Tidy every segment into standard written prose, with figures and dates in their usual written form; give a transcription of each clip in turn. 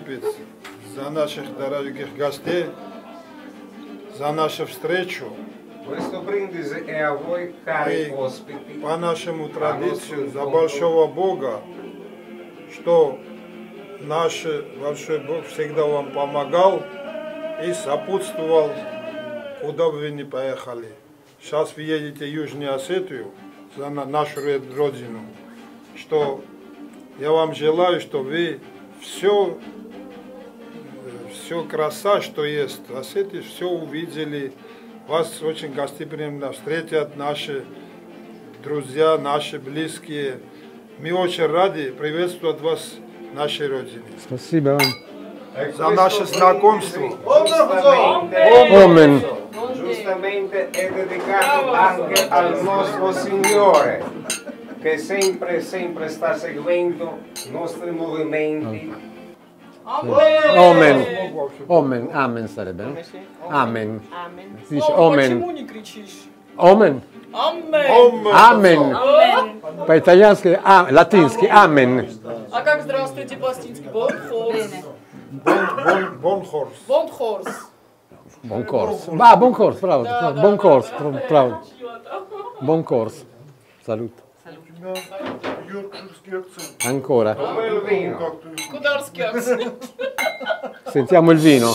Египет, за наших дорогих гостей, за нашу встречу. И по нашему традицию, за большого Бога, что наш большой Бог всегда вам помогал и сопутствовал, куда бы вы ни поехали. Сейчас вы едете в Южную Осетию, за нашу родину, что я вам желаю, что вы все краса, что есть в Осетии, все увидели. Вас очень гостеприимно встретят наши друзья, наши близкие. Мы очень рады приветствовать вас в нашей родине. Спасибо вам. За наше знакомство. Amen. Giustamente è dedicato anche al nostro Signore, che sempre sta seguendo i nostri movimenti. Amen. Amen. Amen sarebbe, no? Amen. Si dice Amen. Почему не кричишь? Amen. Amen. Amen. По-итальянски, латински, Amen. А как здравствуйте по-астински? Бонхорс. Бонхорс. Бонхорс. Buon corso. Ah, buon corso, bravo. Buon corso, bravo. Buon corso. Saluto. Ancora. Come il vino. Кударский акцент. Sentiamo il vino.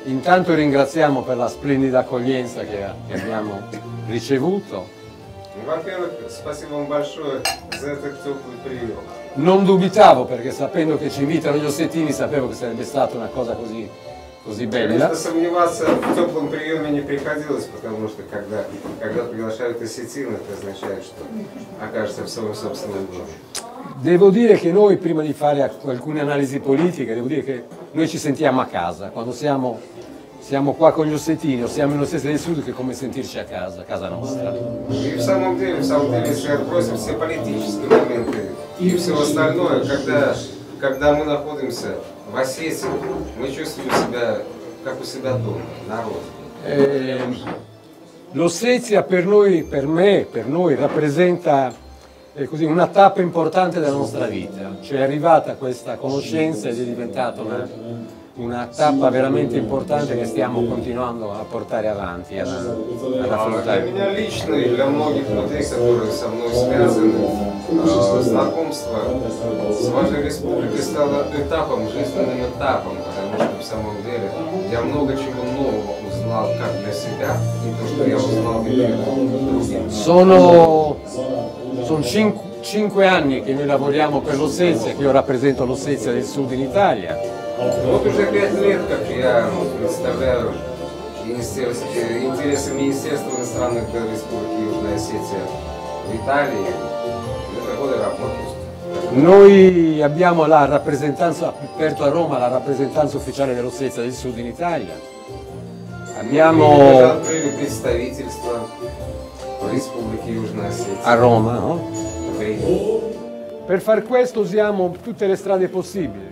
Intanto ringraziamo per la splendida accoglienza che abbiamo ricevuto. Во-первых, спасибо вам большое за этот теплый прием. Non dubitavo, perché sapendo che ci invitano gli ossetini sapevo che sarebbe stata una cosa così bella. Конечно, сомневаться в теплом приеме не приходилось, потому что когда приглашают осетин, это означает, что окажется в своем собственном доме. Devo dire che noi, prima di fare alcune analisi politiche, devo dire che noi ci sentiamo a casa. Quando siamo qua con gli ossetini o siamo in Ossetia del Sud, che è come sentirci a casa nostra. И в самом деле, если отбросим все политические моменты и все остальное, когда мы находимся в Осетии, мы чувствуем себя как у себя дома, народ. L'Ossetia per noi rappresenta così, una tappa importante della nostra vita. Ci è arrivata questa conoscenza ed è diventata una tappa veramente importante che stiamo continuando a portare avanti, ad Для affrontare. меня лично и для многих людей, которые со мной связаны, знакомство с вашей республикой стало этапом, жизненным этапом, потому что в самом деле я много чего нового узнал как для себя и то, что я узнал другим. Sono 5 anni che noi lavoriamo per l'Ossetia, che io rappresento l'Ossetia del Sud in Italia. Вот уже 5 лет, как я представляю интересы Министерства иностранных дел Республики Южная Осетия в Италии. Это годы работы. Noi abbiamo la rappresentanza, aperto a Roma, la rappresentanza ufficiale dell'Ossetia del Sud in Italia. Abbiamo открыли представительство в Республике Южная Осетия. a Roma, no? В Риме. Per far questo usiamo tutte le strade possibili.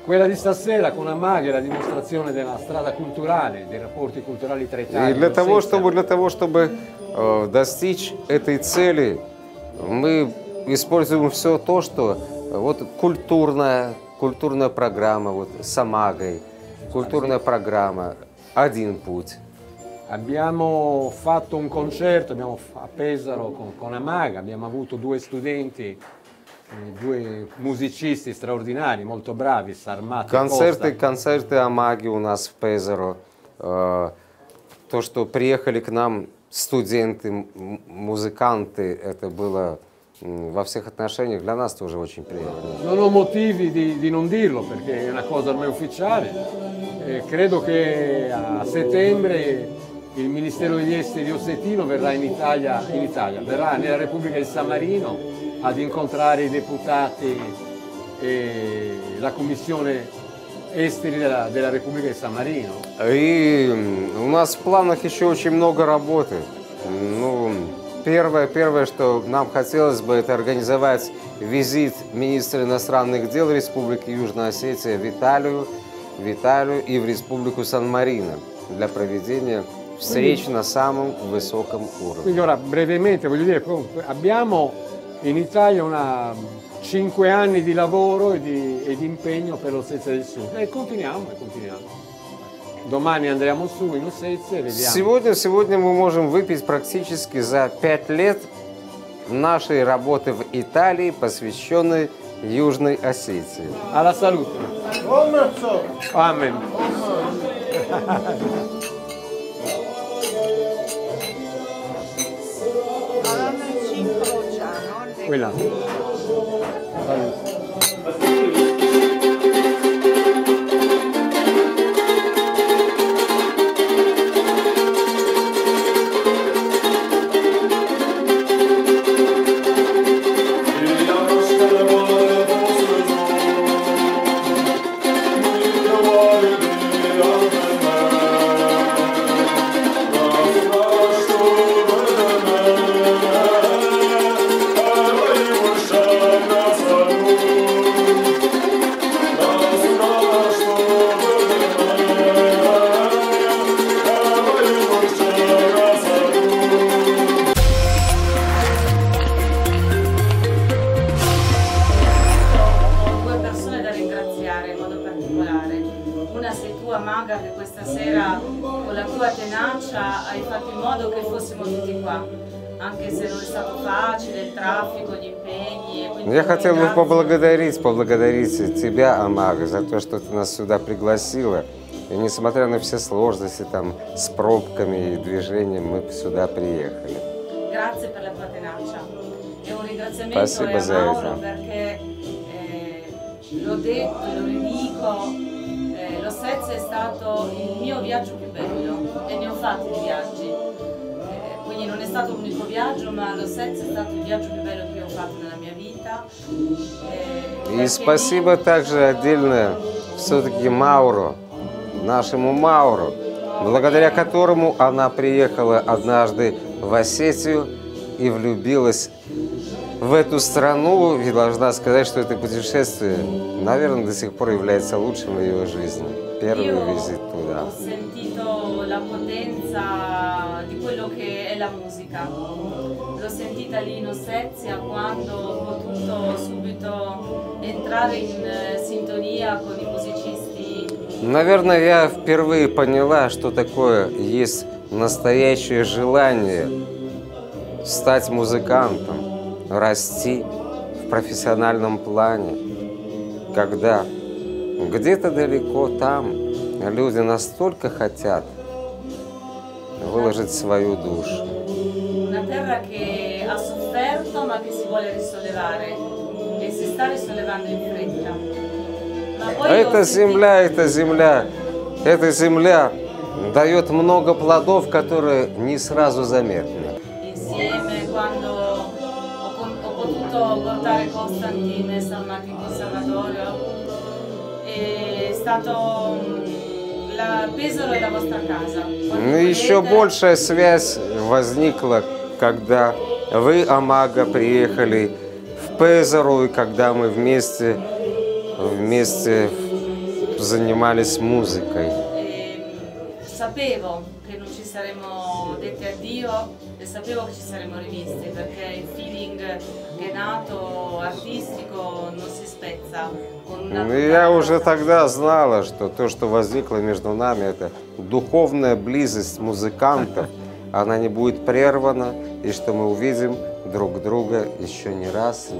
Quella di stasera con Amag è la dimostrazione della strada culturale, dei rapporti culturali tra Italia И e для того, Ossetia. чтобы достичь этой цели, мы используем все то, что вот культурная программа, вот с Амагой, культурная программа «Один путь». Abbiamo fatto un concerto a Pesaro con Amag, abbiamo avuto 2 studenti, 2 musicisti straordinari, molto bravi, Sarmat e Costa. Концерты Амаги у нас в Пезаро. То, что приехали к нам студенты, музыканты, это было во всех отношениях для нас тоже очень приятно. Non ho motivi di non dirlo perché è una cosa ormai ufficiale. Credo che a settembre il Ministero degli Esteri ossetino verrà in Italia, verrà nella Repubblica di San Marino ad incontrare i deputati e la Commissione Esteri della Repubblica di San Marino. И у нас в планах еще очень много работы. Ну, первое, что нам хотелось бы, это организовать визит министра иностранных дел Республики Южная Осетия в Италию и в Республику Сан-Марино для проведения встреч на самом высоком уровне. Quindi ora brevemente voglio dire, comunque, abbiamo in Italia 5 anni di lavoro e di impegno per l'Ossetia del Sud e continuiamo. Domani andremo su in Ossetia e vediamo. Сегодня мы можем выпить практически за 5 лет нашей работы в Италии, посвященной Южной Осетии. Alla salute. Amen. Quella. Una sei tu, Amaga, che questa sera con la tua tenacia hai fatto in modo che fossimo tutti qua, anche se non è stato facile, il traffico, gli impegni. Я хотел бы поблагодарить тебя, Амага, за то, что ты нас сюда пригласила. И несмотря на все сложности там, с пробками и движением, мы сюда приехали. Grazie per la tua tenacia. E un ringraziamento Спасибо за a Mauro это. perché l'ho detto, lo ridico. L'Ossetia è stato il mio viaggio più bello e ne ho fatti di viaggi, quindi non è stato stato l'unico viaggio, ma l'Ossetia è stato il viaggio più bello che ho fatto nella mia vita. И спасибо также отдельно все-таки Мауру, нашему Мауру, благодаря которому она приехала однажды в Осетию и влюбилась в эту страну. И должна сказать, что это путешествие, наверное, до сих пор является лучшим в ее жизни. Первый визит туда. Ho sentito la potenza di quello che è la musica. L'ho sentita lì in Ossetia quando ho potuto subito entrare in sintonia con i musicisti. Наверное, я впервые поняла, что такое есть настоящее желание стать музыкантом, расти в профессиональном плане, когда где-то далеко там люди настолько хотят выложить свою душу. Una terra che ha sofferto ma che si vuole risollevare e si sta risollevando in fretta. Ma poi Эта земля дает много плодов, которые не сразу заметны. insieme quando ho potuto portare Konstantin e Sarmati in conservatorio è stato Pesaro è la vostra casa. Еще большая связь возникла, когда вы, Амага, приехали в Пезару, и когда мы вместе занимались музыкой. Sapevo che non ci saremmo detti addio e sapevo che ci saremmo rivisti perché il feeling che è nato artistico non si spezza con una... Я уже тогда знала, что то, что возникло между нами, это духовная близость музыкантов, она не будет прервана, и что мы увидим друг друга еще не раз.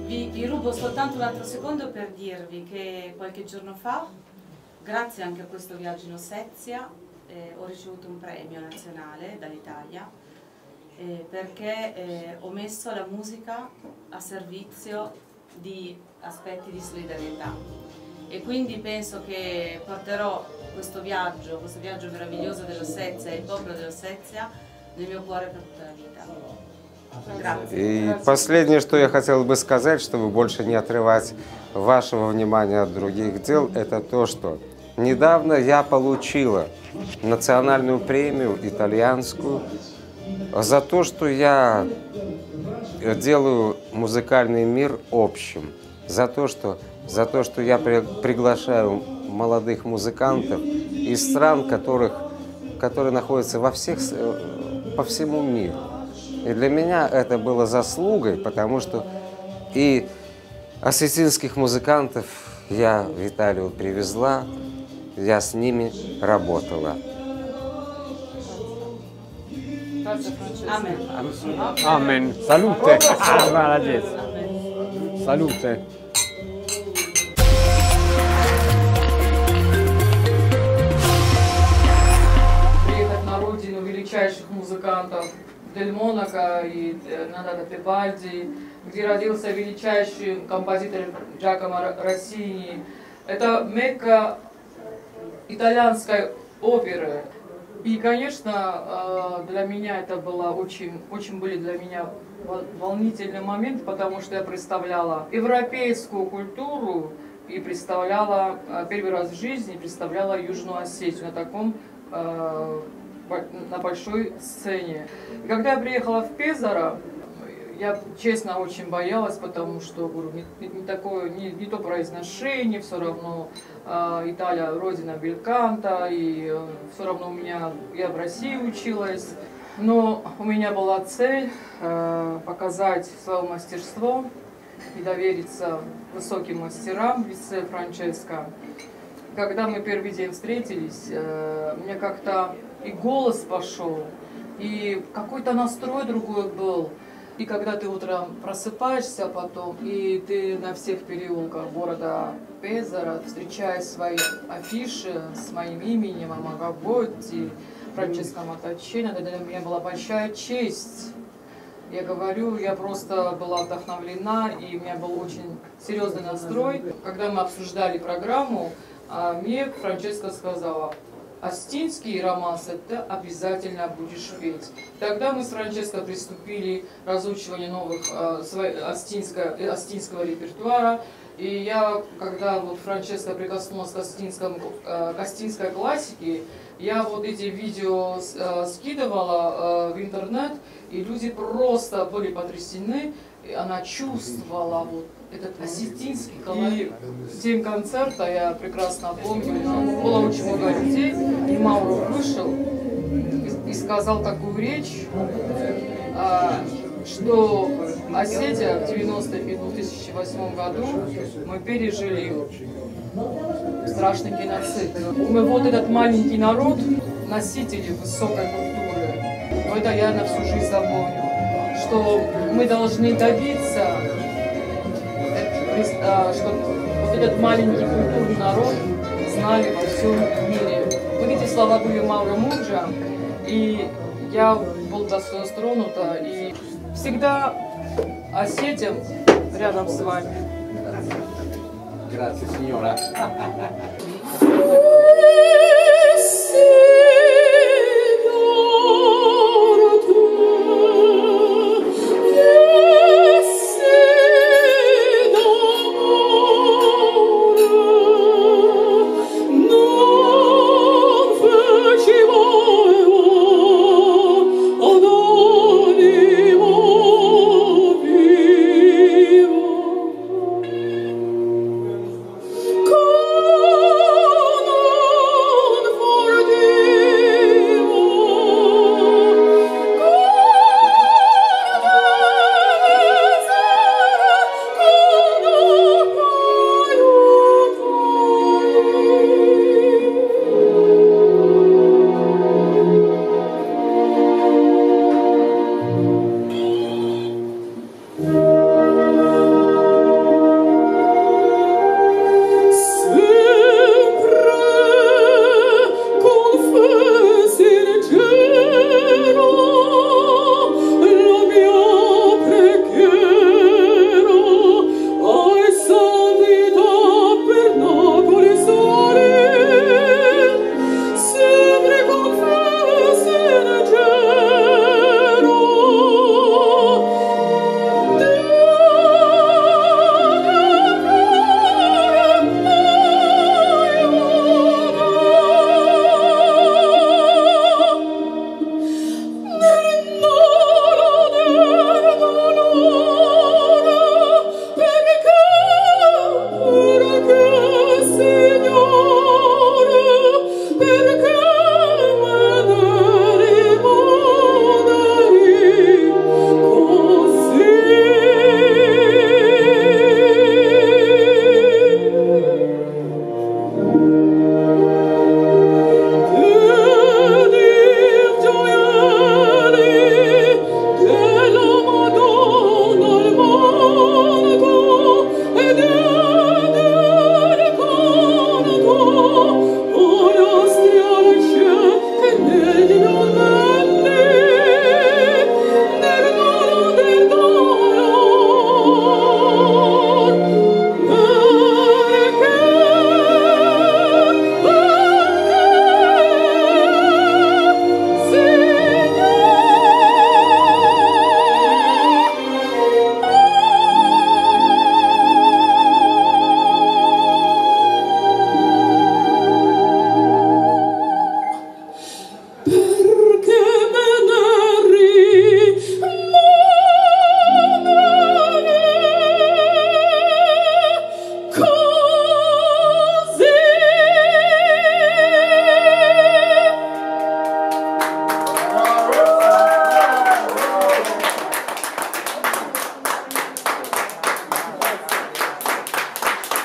Vi rubo soltanto un altro secondo per dirvi che qualche giorno fa, grazie anche a questo viaggio in Ossetia, ho ricevuto un premio nazionale dall'Italia perché ho messo la musica a servizio di aspetti di solidarietà e quindi penso che porterò questo viaggio meraviglioso dell'Ossetia e il popolo dell'Ossetia nel mio cuore per tutta la vita. И последнее, что я хотел бы сказать, чтобы больше не отрывать вашего внимания от других дел, это то, что недавно я получила национальную премию итальянскую за то, что я делаю музыкальный мир общим, за то, что я приглашаю молодых музыкантов из стран, которые находятся по всему миру. И для меня это было заслугой, потому что и осетинских музыкантов я в Италию привезла, я с ними работала. Amen. Salute. Salute. Приехать на родину величайших музыкантов Дель Монако и Надата Тепальди, где родился величайший композитор Джакомо Россини. Это мекка итальянской оперы. И, конечно, для меня это было очень были для меня волнительный момент, потому что я представляла европейскую культуру и представляла первый раз в жизни представляла Южную Осетию на большой сцене. И когда я приехала в Пезаро, я честно очень боялась, потому что говорю, не то произношение, все равно Италия родина бельканта, и все равно я в России училась. Но у меня была цель показать свое мастерство и довериться высоким мастерам в лице Франческо. Когда мы первый день встретились, мне как-то и голос пошел, и какой-то настрой другой был. И когда ты утром просыпаешься потом, и ты на всех переулках города Пезаро встречаешь свои афиши с моим именем, Амага Ботти, Франческо Матачина, для меня была большая честь. Я говорю, я просто была вдохновлена, и у меня был очень серьезный настрой. Когда мы обсуждали программу, мне Франческо сказала: астинский романс, ты обязательно будешь петь. Тогда мы с Франческо приступили к разучиванию новых астинского репертуара. И я, когда вот Франческо прикоснулась к астинской классике, я вот эти видео скидывала в интернет, и люди просто были потрясены, и она чувствовала вот этот осетинский колорит. В день концерта, я прекрасно помню, было очень много людей, и Мауро вышел и сказал такую речь, что Осетия в 2008 году мы пережили страшный геноцид. Мы вот этот маленький народ, носители высокой культуры, но это я на всю жизнь запомню, что мы должны добиться, что вот этот маленький культурный народ знали во всем мире. Вот эти слова были Мауро Муджа, и я был достойно тронута, и всегда Осетия рядом с вами. Grazie signora.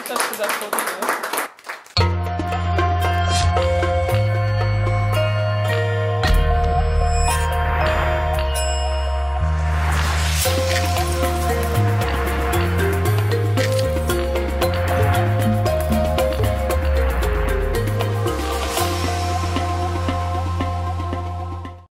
Сейчас сюда фото.